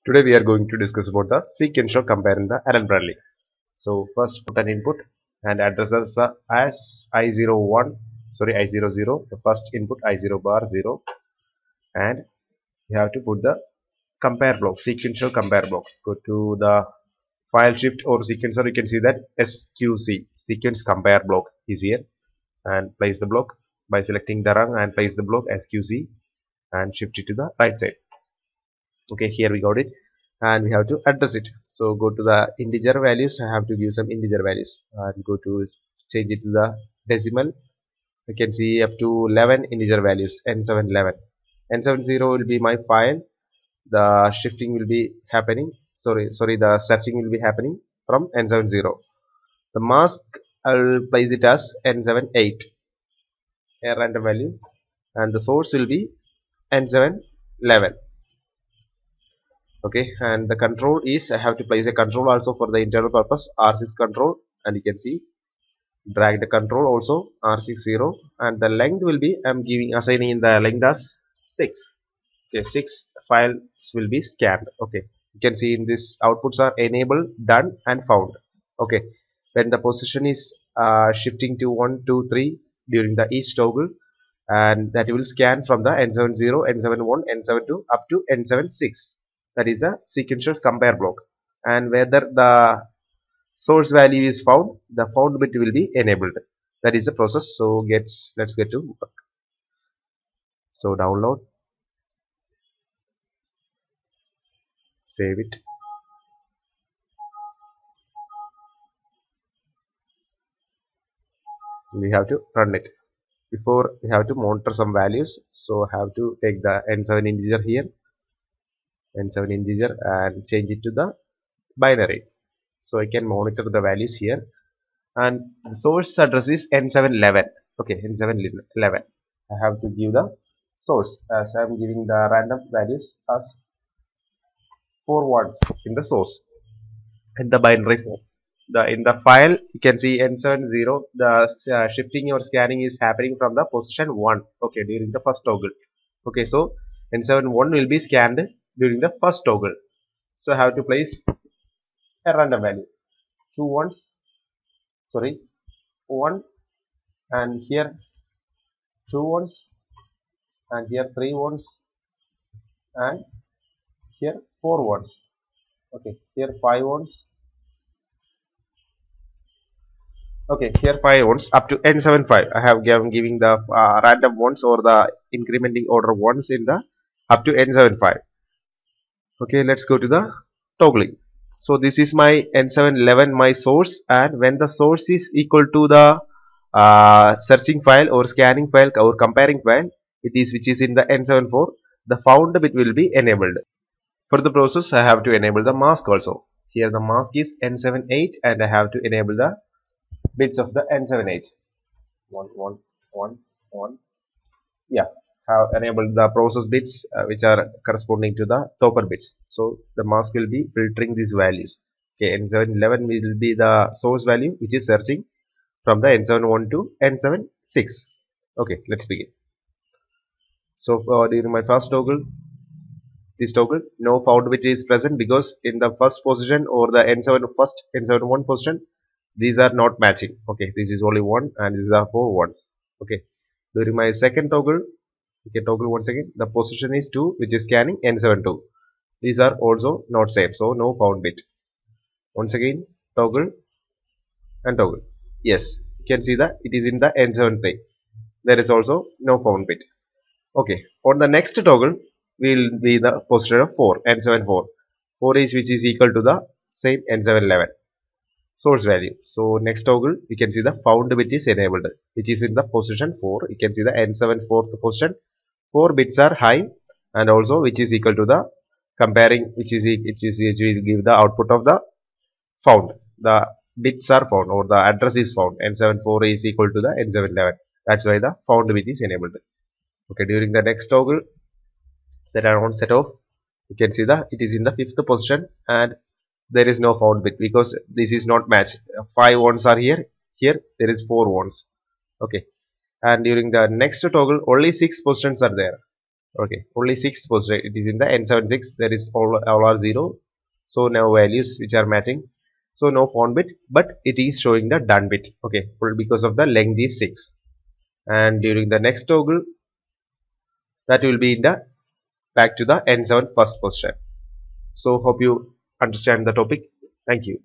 Today we are going to discuss about the sequential compare in the Allen-Bradley. So first put an input and address as I01, sorry I00, the first input I0 bar 0, and you have to put the compare block, sequential compare block. Go to the file shift or sequencer, you can see that SQC, sequence compare block is here, and place the block by selecting the rung and place the block SQC and shift it to the right side. Okay, here we got it, and we have to address it. So go to the integer values. I have to give some integer values and go to change it to the decimal. You can see up to 11 integer values, n711. n70 will be my file. The shifting will be happening, the searching will be happening from n70. The mask, I will place it as n78, a random value, and the source will be n711. Okay, and the control is, I have to place a control also for the internal purpose, R6 control, and you can see drag the control also R60, and the length will be, I'm assigning in the length as 6. Okay, 6 files will be scanned. Okay, you can see in this outputs are enabled, done, and found. Okay, when the position is shifting to 1 2 3 during the each toggle, and that will scan from the n70, n71, n72 up to n76. That is a sequential compare block, and whether the source value is found, the found bit will be enabled. That is the process. So let's get to work. So download, save it, we have to run it. Before, we have to monitor some values, so I have to take the n7 integer here, n7 integer, and change it to the binary, so I can monitor the values here. And the source address is n711. Okay, n711, I have to give the source, as I am giving the random values as 4 ones in the source in the binary form. In the file, you can see n70, the shifting or scanning is happening from the position 1. Okay, during the first toggle. Okay, so n71 will be scanned during the first toggle. So I have to place a random value, 2 ones, sorry, 1, and here 2 ones, and here 3 ones, and here 4 ones. Okay, here 5 ones. Okay, here 5 ones up to n75. I have giving the random ones or the incrementing order ones in the up to n75. Okay, let's go to the toggling. So this is my n711, my source, and when the source is equal to the searching file or scanning file or comparing file, which is in the n74, the found bit will be enabled. For the process, I have to enable the mask also. Here the mask is n78, and I have to enable the bits of the n78. 1 1 1 1. Yeah, have enabled the process bits which are corresponding to the topper bits. So the mask will be filtering these values. Okay, n711 will be the source value which is searching from the n71 to n76. Okay, let's begin. So during my first toggle, this toggle, no found bit is present because in the first position or the n71 position, these are not matching. Okay, this is only 1 and these are 4 ones. Okay, during my second toggle, you can toggle once again, the position is 2 which is scanning n72. These are also not same, so no found bit. Once again toggle and toggle. Yes, you can see that it is in the n73. There is also no found bit. Okay, on the next toggle will be the position of 4, n74. 4 is which is equal to the same n711 source value. So next toggle, you can see the found bit is enabled, which is in the position 4. You can see the n74th position. 4 bits are high, and also which is equal to the comparing, which will give the output of the found. The bits are found or the address is found. N74 is equal to the n711. That's why the found bit is enabled. Okay, during the next toggle, set off. You can see that it is in the 5th position, and there is no found bit because this is not matched. 5 ones are here. Here there is 4 ones. Okay, and during the next toggle, only 6 positions are there. Okay, only 6 position. It is in the N76. There is all are 0. So no values which are matching. So no found bit, but it is showing the done bit. Okay, because of the length is 6. And during the next toggle, that will be in the back to the N7 first position. So hope you understand the topic. Thank you.